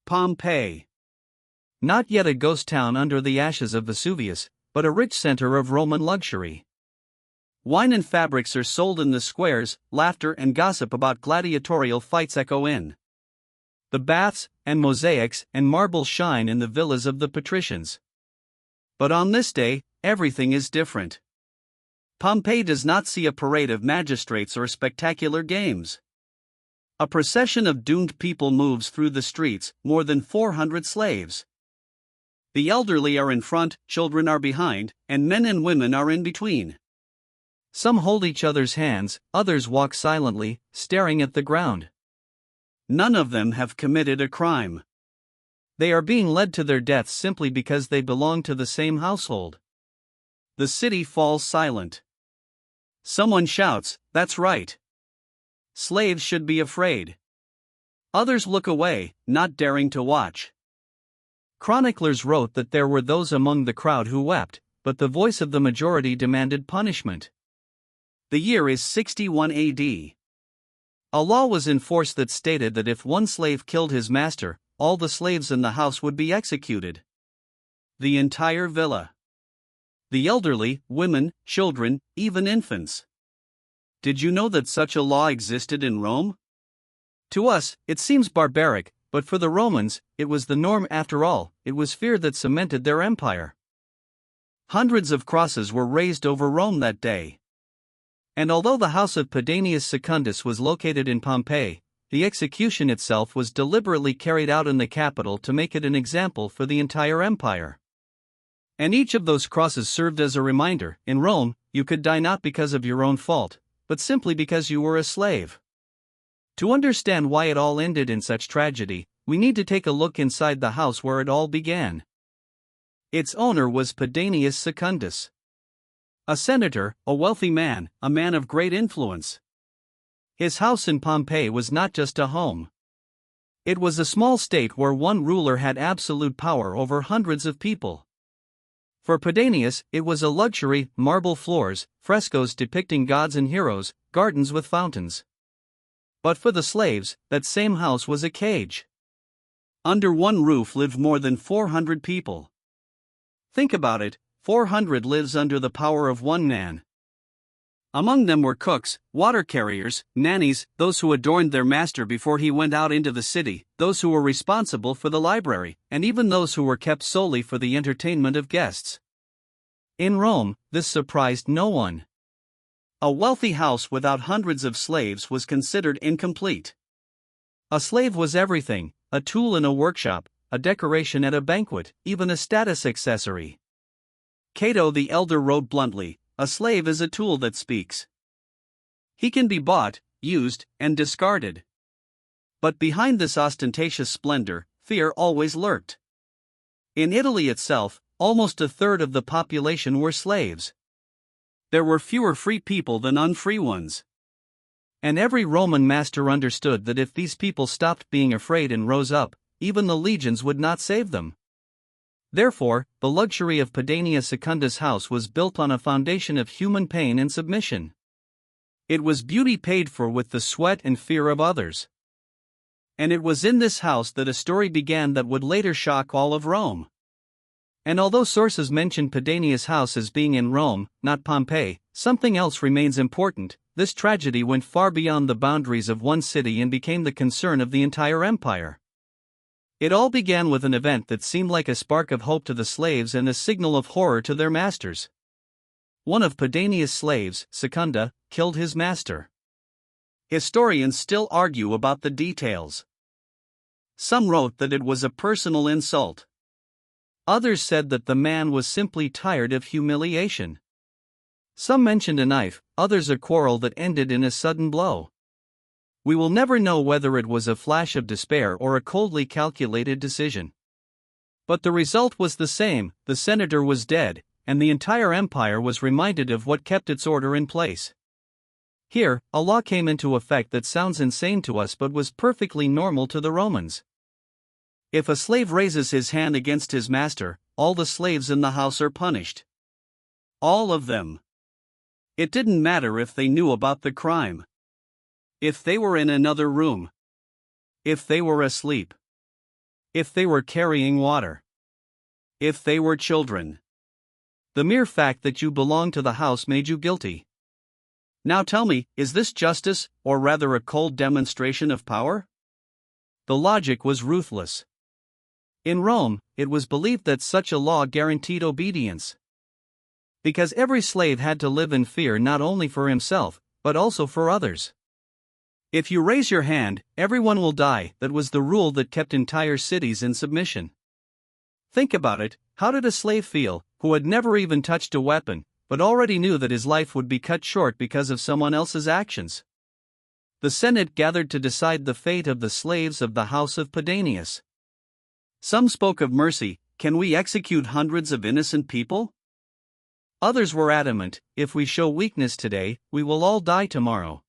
Pompeii. Not yet a ghost town under the ashes of Vesuvius, but a rich center of Roman luxury. Wine and fabrics are sold in the squares, laughter and gossip about gladiatorial fights echo in the baths, and mosaics and marble shine in the villas of the patricians. But on this day, everything is different. Pompeii does not see a parade of magistrates or spectacular games. A procession of doomed people moves through the streets, more than 400 slaves. The elderly are in front, children are behind, and men and women are in between. Some hold each other's hands, others walk silently, staring at the ground. None of them have committed a crime. They are being led to their deaths simply because they belong to the same household. The city falls silent. Someone shouts, "That's right. Slaves should be afraid." Others look away, not daring to watch. Chroniclers wrote that there were those among the crowd who wept, but the voice of the majority demanded punishment. The year is 61 AD. A law was in force that stated that if one slave killed his master, all the slaves in the house would be executed. The entire villa. The elderly, women, children, even infants. Did you know that such a law existed in Rome? To us, it seems barbaric, but for the Romans, it was the norm after all. It was fear that cemented their empire. Hundreds of crosses were raised over Rome that day. And although the house of Pedanius Secundus was located in Pompeii, the execution itself was deliberately carried out in the capital to make it an example for the entire empire. And each of those crosses served as a reminder: in Rome, you could die not because of your own fault, but simply because you were a slave. To understand why it all ended in such tragedy, we need to take a look inside the house where it all began. Its owner was Pedanius Secundus. A senator, a wealthy man, a man of great influence. His house in Pompeii was not just a home. It was a small state where one ruler had absolute power over hundreds of people. For Pedanius, it was a luxury: marble floors, frescoes depicting gods and heroes, gardens with fountains. But for the slaves, that same house was a cage. Under one roof lived more than 400 people. Think about it, 400 lives under the power of one man. Among them were cooks, water carriers, nannies, those who adorned their master before he went out into the city, those who were responsible for the library, and even those who were kept solely for the entertainment of guests. In Rome, this surprised no one. A wealthy house without hundreds of slaves was considered incomplete. A slave was everything: a tool in a workshop, a decoration at a banquet, even a status accessory. Cato the Elder wrote bluntly, "A slave is a tool that speaks." He can be bought, used, and discarded. But behind this ostentatious splendor, fear always lurked. In Italy itself, almost a third of the population were slaves. There were fewer free people than unfree ones. And every Roman master understood that if these people stopped being afraid and rose up, even the legions would not save them. Therefore, the luxury of Pedanius Secundus' house was built on a foundation of human pain and submission. It was beauty paid for with the sweat and fear of others. And it was in this house that a story began that would later shock all of Rome. And although sources mention Pedanius' house as being in Rome, not Pompeii, something else remains important: this tragedy went far beyond the boundaries of one city and became the concern of the entire empire. It all began with an event that seemed like a spark of hope to the slaves and a signal of horror to their masters. One of Pedanius' slaves, Secunda, killed his master. Historians still argue about the details. Some wrote that it was a personal insult. Others said that the man was simply tired of humiliation. Some mentioned a knife, others a quarrel that ended in a sudden blow. We will never know whether it was a flash of despair or a coldly calculated decision. But the result was the same: the senator was dead, and the entire empire was reminded of what kept its order in place. Here, a law came into effect that sounds insane to us but was perfectly normal to the Romans. If a slave raises his hand against his master, all the slaves in the house are punished. All of them. It didn't matter if they knew about the crime. If they were in another room. If they were asleep. If they were carrying water. If they were children. The mere fact that you belonged to the house made you guilty. Now tell me, is this justice, or rather a cold demonstration of power? The logic was ruthless. In Rome, it was believed that such a law guaranteed obedience. Because every slave had to live in fear not only for himself, but also for others. If you raise your hand, everyone will die. That was the rule that kept entire cities in submission. Think about it, how did a slave feel, who had never even touched a weapon, but already knew that his life would be cut short because of someone else's actions? The Senate gathered to decide the fate of the slaves of the house of Pedanius. Some spoke of mercy. Can we execute hundreds of innocent people? Others were adamant, if we show weakness today, we will all die tomorrow.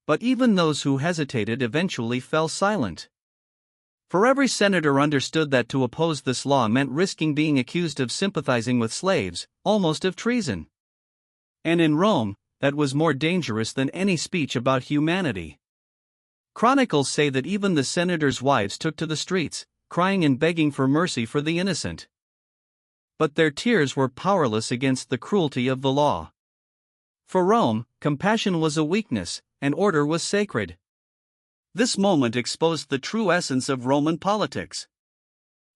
But even those who hesitated eventually fell silent. For every senator understood that to oppose this law meant risking being accused of sympathizing with slaves, almost of treason. And in Rome, that was more dangerous than any speech about humanity. Chronicles say that even the senators' wives took to the streets, crying and begging for mercy for the innocent. But their tears were powerless against the cruelty of the law. For Rome, compassion was a weakness, and order was sacred. This moment exposed the true essence of Roman politics.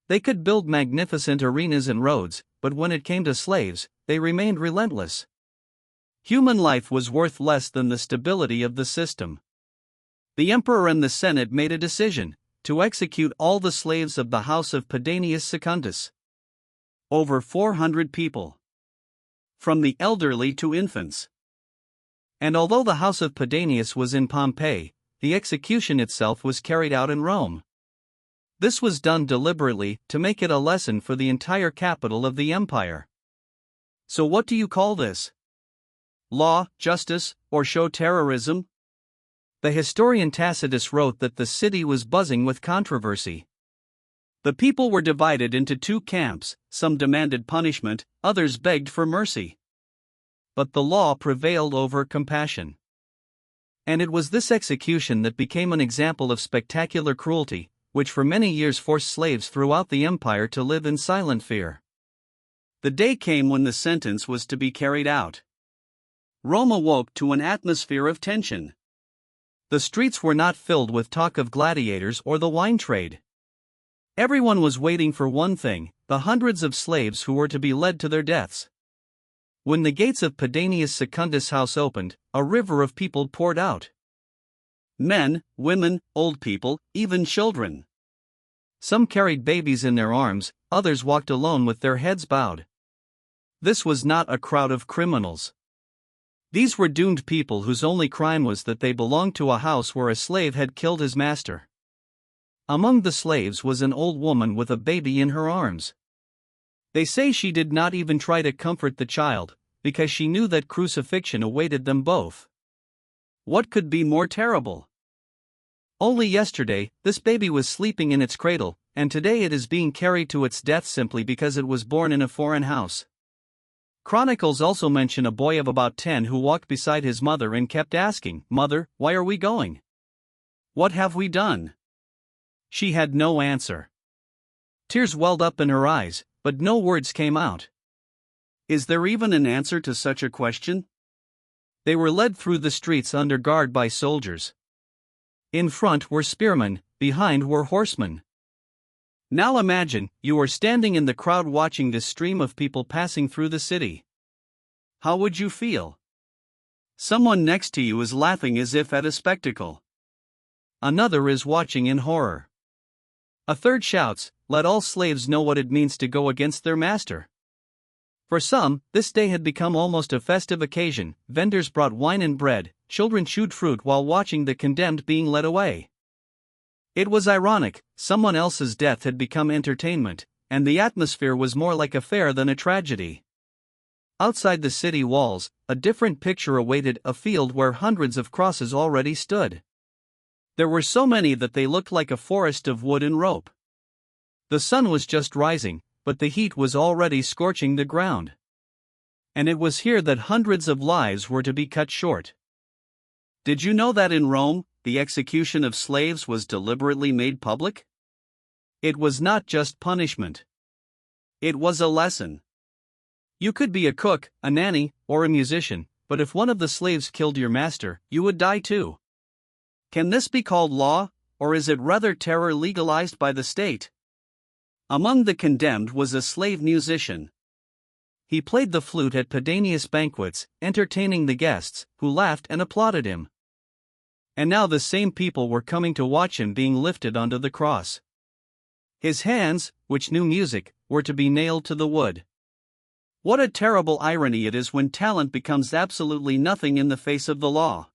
They could build magnificent arenas and roads, but when it came to slaves, they remained relentless. Human life was worth less than the stability of the system. The emperor and the Senate made a decision to execute all the slaves of the house of Pedanius Secundus. Over 400 people. From the elderly to infants. And although the house of Pedanius was in Pompeii, the execution itself was carried out in Rome. This was done deliberately to make it a lesson for the entire capital of the empire. So what do you call this? Law, justice, or show terrorism? The historian Tacitus wrote that the city was buzzing with controversy. The people were divided into two camps, some demanded punishment, others begged for mercy. But the law prevailed over compassion. And it was this execution that became an example of spectacular cruelty, which for many years forced slaves throughout the empire to live in silent fear. The day came when the sentence was to be carried out. Rome awoke to an atmosphere of tension. The streets were not filled with talk of gladiators or the wine trade. Everyone was waiting for one thing: the hundreds of slaves who were to be led to their deaths. When the gates of Pedanius Secundus' house opened, a river of people poured out. Men, women, old people, even children. Some carried babies in their arms, others walked alone with their heads bowed. This was not a crowd of criminals. These were doomed people whose only crime was that they belonged to a house where a slave had killed his master. Among the slaves was an old woman with a baby in her arms. They say she did not even try to comfort the child, because she knew that crucifixion awaited them both. What could be more terrible? Only yesterday, this baby was sleeping in its cradle, and today it is being carried to its death simply because it was born in a foreign house. Chronicles also mention a boy of about 10 who walked beside his mother and kept asking, "Mother, why are we going? What have we done?" She had no answer. Tears welled up in her eyes, but no words came out. Is there even an answer to such a question? They were led through the streets under guard by soldiers. In front were spearmen, behind were horsemen. Now imagine, you are standing in the crowd watching this stream of people passing through the city. How would you feel? Someone next to you is laughing as if at a spectacle. Another is watching in horror. A third shouts, "Let all slaves know what it means to go against their master." For some, this day had become almost a festive occasion. Vendors brought wine and bread, children chewed fruit while watching the condemned being led away. It was ironic, someone else's death had become entertainment, and the atmosphere was more like a fair than a tragedy. Outside the city walls, a different picture awaited: a field where hundreds of crosses already stood. There were so many that they looked like a forest of wood and rope. The sun was just rising, but the heat was already scorching the ground. And it was here that hundreds of lives were to be cut short. Did you know that in Rome, the execution of slaves was deliberately made public? It was not just punishment. It was a lesson. You could be a cook, a nanny, or a musician, but if one of the slaves killed your master, you would die too. Can this be called law, or is it rather terror legalized by the state? Among the condemned was a slave musician. He played the flute at Pedanius banquets, entertaining the guests, who laughed and applauded him. And now the same people were coming to watch him being lifted onto the cross. His hands, which knew music, were to be nailed to the wood. What a terrible irony it is when talent becomes absolutely nothing in the face of the law.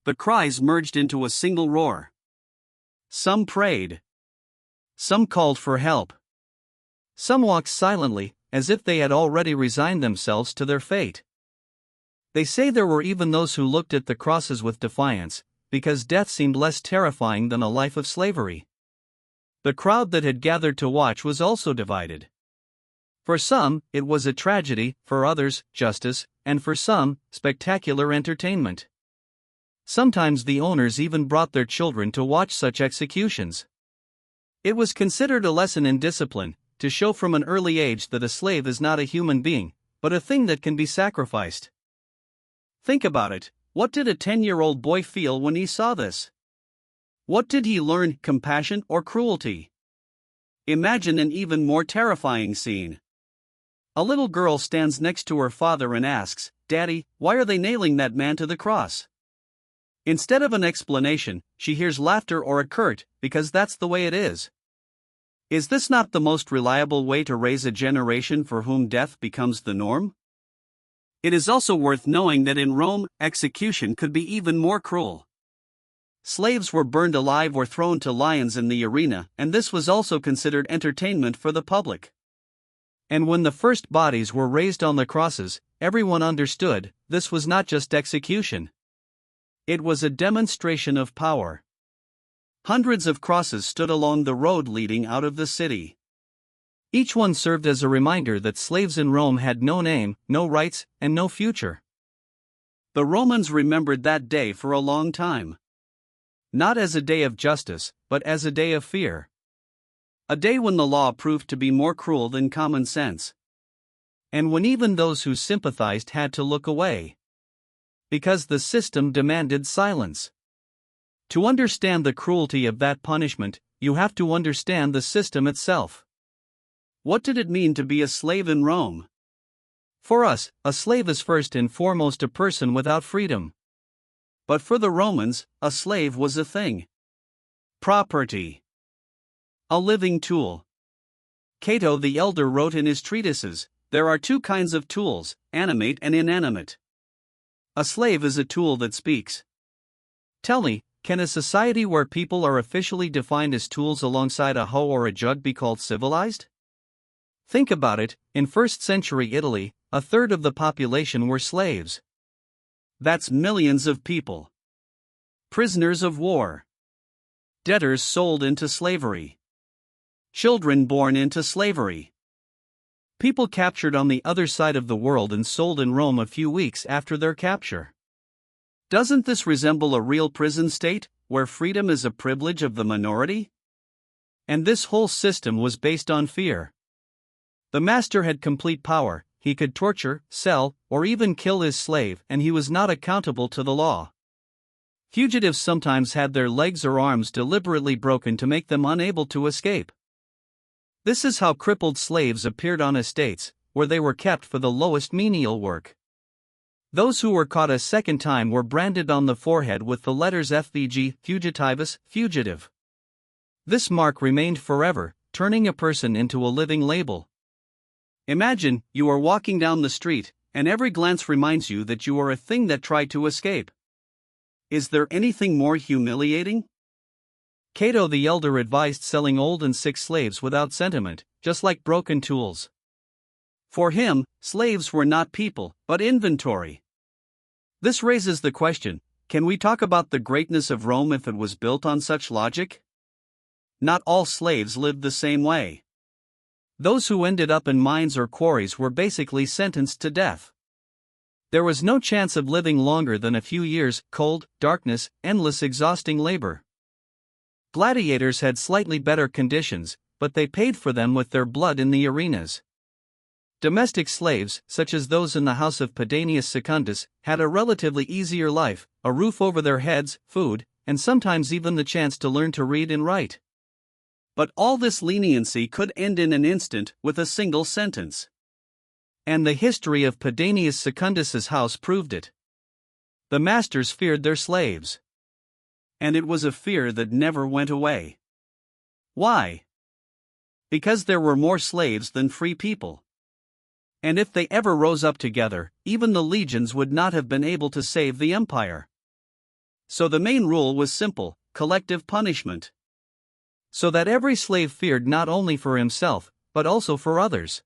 The cries merged into a single roar. Some prayed. Some called for help. Some walked silently, as if they had already resigned themselves to their fate. They say there were even those who looked at the crosses with defiance, because death seemed less terrifying than a life of slavery. The crowd that had gathered to watch was also divided. For some, it was a tragedy, for others, justice, and for some, spectacular entertainment. Sometimes the owners even brought their children to watch such executions. It was considered a lesson in discipline, to show from an early age that a slave is not a human being, but a thing that can be sacrificed. Think about it, what did a 10-year-old boy feel when he saw this? What did he learn, compassion or cruelty? Imagine an even more terrifying scene. A little girl stands next to her father and asks, "Daddy, why are they nailing that man to the cross?" Instead of an explanation, she hears laughter or a curt, "Because that's the way it is." Is this not the most reliable way to raise a generation for whom death becomes the norm? It is also worth knowing that in Rome, execution could be even more cruel. Slaves were burned alive or thrown to lions in the arena, and this was also considered entertainment for the public. And when the first bodies were raised on the crosses, everyone understood this was not just execution. It was a demonstration of power. Hundreds of crosses stood along the road leading out of the city. Each one served as a reminder that slaves in Rome had no name, no rights, and no future. The Romans remembered that day for a long time. Not as a day of justice, but as a day of fear. A day when the law proved to be more cruel than common sense. And when even those who sympathized had to look away. Because the system demanded silence. To understand the cruelty of that punishment, you have to understand the system itself. What did it mean to be a slave in Rome? For us, a slave is first and foremost a person without freedom. But for the Romans, a slave was a thing. Property. A living tool. Cato the Elder wrote in his treatises, "There are two kinds of tools, animate and inanimate. A slave is a tool that speaks." Tell me, can a society where people are officially defined as tools alongside a hoe or a jug be called civilized? Think about it, in 1st century Italy, a third of the population were slaves. That's millions of people. Prisoners of war. Debtors sold into slavery. Children born into slavery. People captured on the other side of the world and sold in Rome a few weeks after their capture. Doesn't this resemble a real prison state, where freedom is a privilege of the minority? And this whole system was based on fear. The master had complete power, he could torture, sell, or even kill his slave, and he was not accountable to the law. Fugitives sometimes had their legs or arms deliberately broken to make them unable to escape. This is how crippled slaves appeared on estates, where they were kept for the lowest menial work. Those who were caught a second time were branded on the forehead with the letters FVG, fugitivus, fugitive. This mark remained forever, turning a person into a living label. Imagine, you are walking down the street, and every glance reminds you that you are a thing that tried to escape. Is there anything more humiliating? Cato the Elder advised selling old and sick slaves without sentiment, just like broken tools. For him, slaves were not people, but inventory. This raises the question, can we talk about the greatness of Rome if it was built on such logic? Not all slaves lived the same way. Those who ended up in mines or quarries were basically sentenced to death. There was no chance of living longer than a few years, cold, darkness, endless exhausting labor. Gladiators had slightly better conditions, but they paid for them with their blood in the arenas. Domestic slaves, such as those in the house of Pedanius Secundus, had a relatively easier life, a roof over their heads, food, and sometimes even the chance to learn to read and write. But all this leniency could end in an instant with a single sentence. And the history of Pedanius Secundus's house proved it. The masters feared their slaves. And it was a fear that never went away. Why? Because there were more slaves than free people. And if they ever rose up together, even the legions would not have been able to save the empire. So the main rule was simple: collective punishment. So that every slave feared not only for himself, but also for others.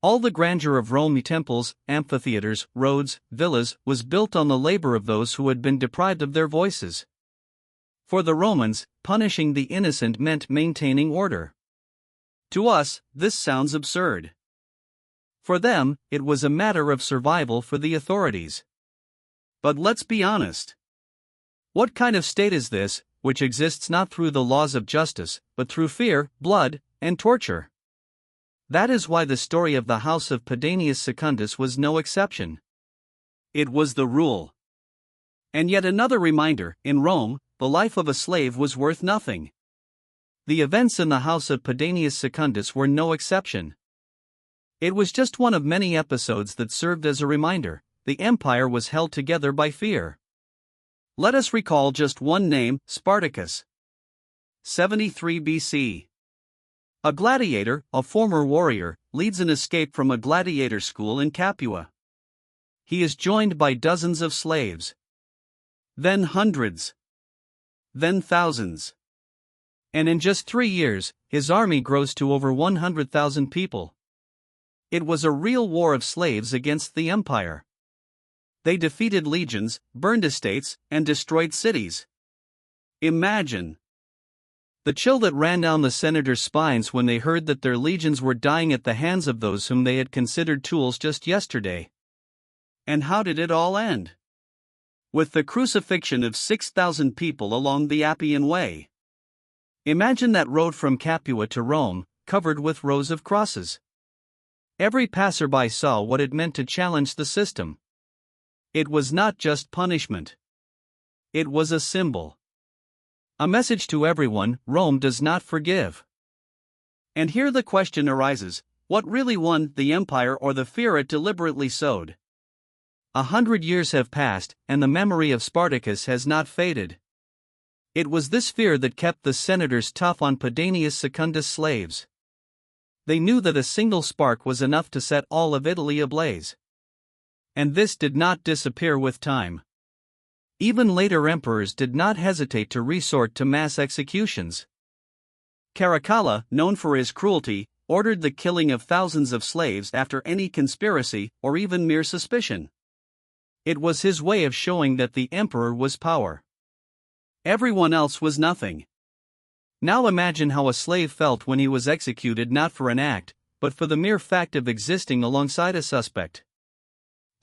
All the grandeur of Rome, temples, amphitheaters, roads, villas, was built on the labor of those who had been deprived of their voices. For the Romans, punishing the innocent meant maintaining order. To us, this sounds absurd. For them, it was a matter of survival for the authorities. But let's be honest. What kind of state is this, which exists not through the laws of justice, but through fear, blood, and torture? That is why the story of the house of Pedanius Secundus was no exception. It was the rule. And yet another reminder: in Rome, the life of a slave was worth nothing. The events in the house of Pedanius Secundus were no exception. It was just one of many episodes that served as a reminder: the empire was held together by fear. Let us recall just one name: Spartacus. 73 BC. A gladiator, a former warrior, leads an escape from a gladiator school in Capua. He is joined by dozens of slaves. Then hundreds. Then thousands. And in just 3 years, his army grows to over 100,000 people. It was a real war of slaves against the empire. They defeated legions, burned estates, and destroyed cities. Imagine the chill that ran down the senators' spines when they heard that their legions were dying at the hands of those whom they had considered tools just yesterday. And how did it all end? With the crucifixion of 6,000 people along the Appian Way. Imagine that road from Capua to Rome, covered with rows of crosses. Every passerby saw what it meant to challenge the system. It was not just punishment. It was a symbol. A message to everyone: Rome does not forgive. And here the question arises: what really won, the empire or the fear it deliberately sowed? 100 years have passed, and the memory of Spartacus has not faded. It was this fear that kept the senators tough on Pedanius Secundus' slaves. They knew that a single spark was enough to set all of Italy ablaze. And this did not disappear with time. Even later emperors did not hesitate to resort to mass executions. Caracalla, known for his cruelty, ordered the killing of thousands of slaves after any conspiracy or even mere suspicion. It was his way of showing that the emperor was power. Everyone else was nothing. Now imagine how a slave felt when he was executed not for an act, but for the mere fact of existing alongside a suspect.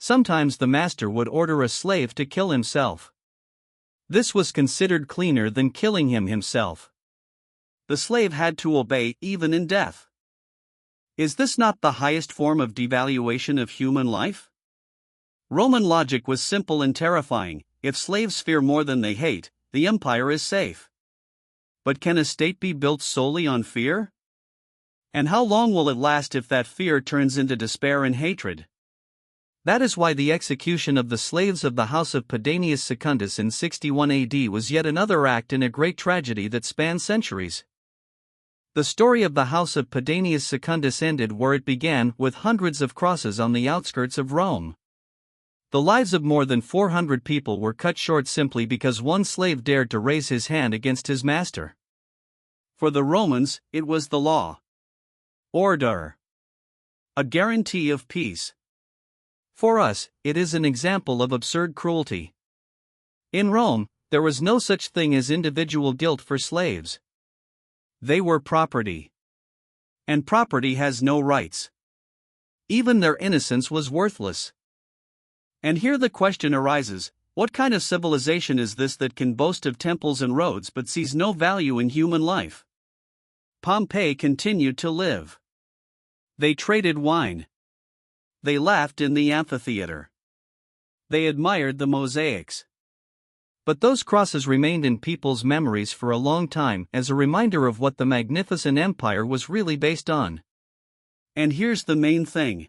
Sometimes the master would order a slave to kill himself. This was considered cleaner than killing him himself. The slave had to obey even in death. Is this not the highest form of devaluation of human life? Roman logic was simple and terrifying: if slaves fear more than they hate, the empire is safe. But can a state be built solely on fear? And how long will it last if that fear turns into despair and hatred? That is why the execution of the slaves of the house of Pedanius Secundus in 61 AD was yet another act in a great tragedy that spanned centuries. The story of the house of Pedanius Secundus ended where it began, with hundreds of crosses on the outskirts of Rome. The lives of more than 400 people were cut short simply because one slave dared to raise his hand against his master. For the Romans, it was the law. Order. A guarantee of peace. For us, it is an example of absurd cruelty. In Rome, there was no such thing as individual guilt for slaves. They were property. And property has no rights. Even their innocence was worthless. And here the question arises: What kind of civilization is this that can boast of temples and roads but sees no value in human life? Pompeii continued to live. They traded wine. They laughed in the amphitheater. They admired the mosaics. But those crosses remained in people's memories for a long time as a reminder of what the magnificent empire was really based on. And here's the main thing.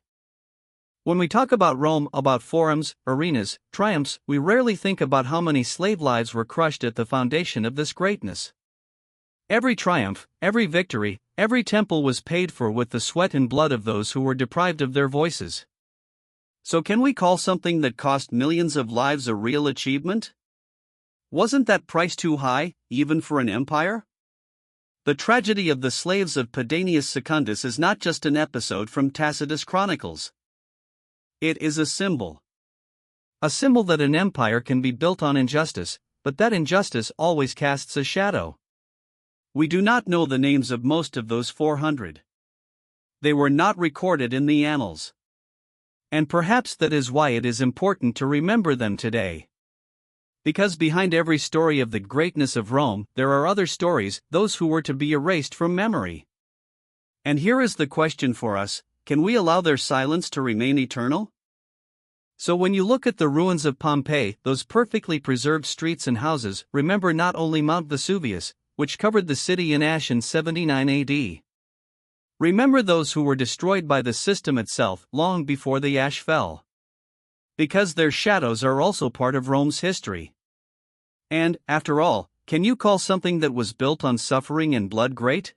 When we talk about Rome, about forums, arenas, triumphs, we rarely think about how many slave lives were crushed at the foundation of this greatness. Every triumph, every victory, every temple was paid for with the sweat and blood of those who were deprived of their voices. So can we call something that cost millions of lives a real achievement? Wasn't that price too high, even for an empire? The tragedy of the slaves of Pedanius Secundus is not just an episode from Tacitus' Chronicles. It is a symbol. A symbol that an empire can be built on injustice, but that injustice always casts a shadow. We do not know the names of most of those 400. They were not recorded in the annals. And perhaps that is why it is important to remember them today. Because behind every story of the greatness of Rome, there are other stories, those who were to be erased from memory. And here is the question for us: can we allow their silence to remain eternal? So when you look at the ruins of Pompeii, those perfectly preserved streets and houses, remember not only Mount Vesuvius, which covered the city in ash in 79 AD. Remember those who were destroyed by the system itself long before the ash fell. Because their shadows are also part of Rome's history. And, after all, can you call something that was built on suffering and blood great?